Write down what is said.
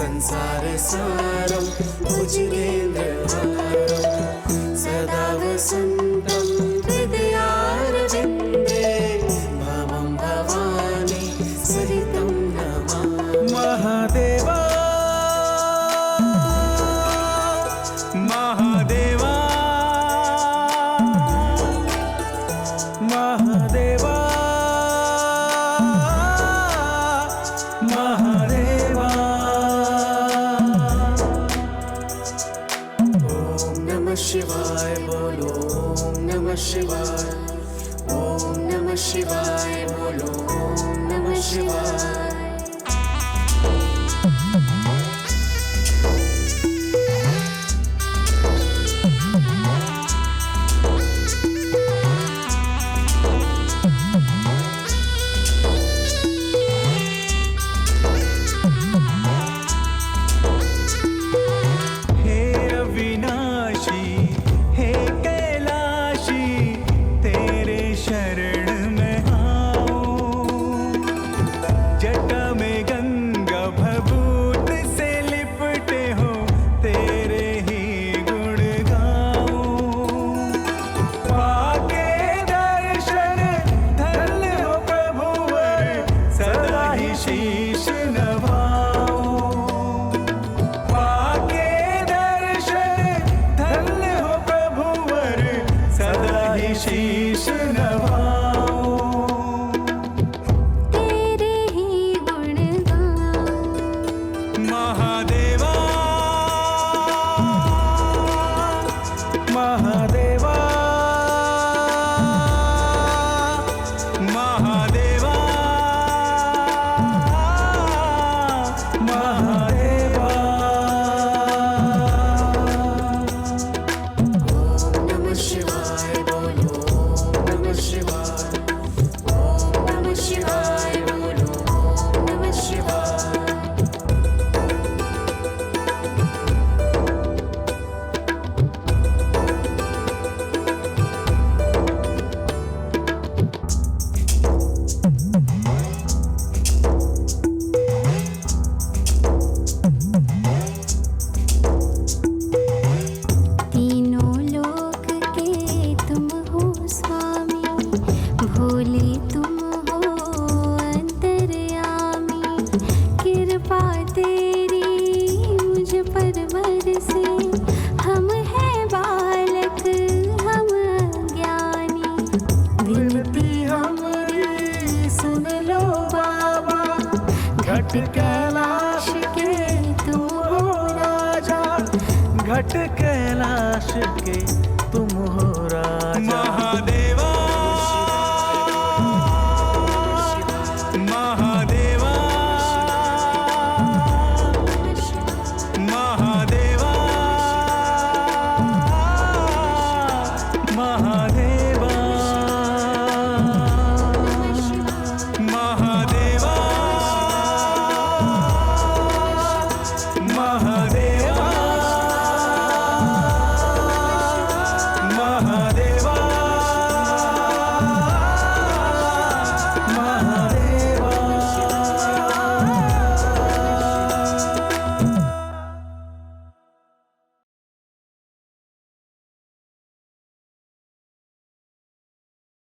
संसार सारं भुजगेन्द्रहारं सदा वसन्तं हृदयारविन्दे भवं भवानी सहितं नमामि। महादेवा महादेवा महादेवा महादेवा। ओम नमः शिवाय बोलो, ओम नमः शिवाय, ओम नमः शिवाय बोलो, ओम नमः शिवाय। शीश नवाओ पाके दर्शन धन्य हो प्रभुवर सदा ही शीश नवाओ। तेरे ही गुण गाऊं महादेवा महादेवा महादेवा महादेवा। ओम नमः शिवाय बोलो, ओम नमः शिवाय, ओम नमः शिवाय बोलो, ओम नमः शिवाय। तीनों लोक के तुम हो स्वामी, भोले तुम हो अंतर्यामी। कृपा तेरी मुझ पर बरसे, हम हैं बालक हम अज्ञानी। विनती हमारी सुन लो बाबा, घट कैलाश के तुम हो राजा, घट कैलाश के तुम हो राजा।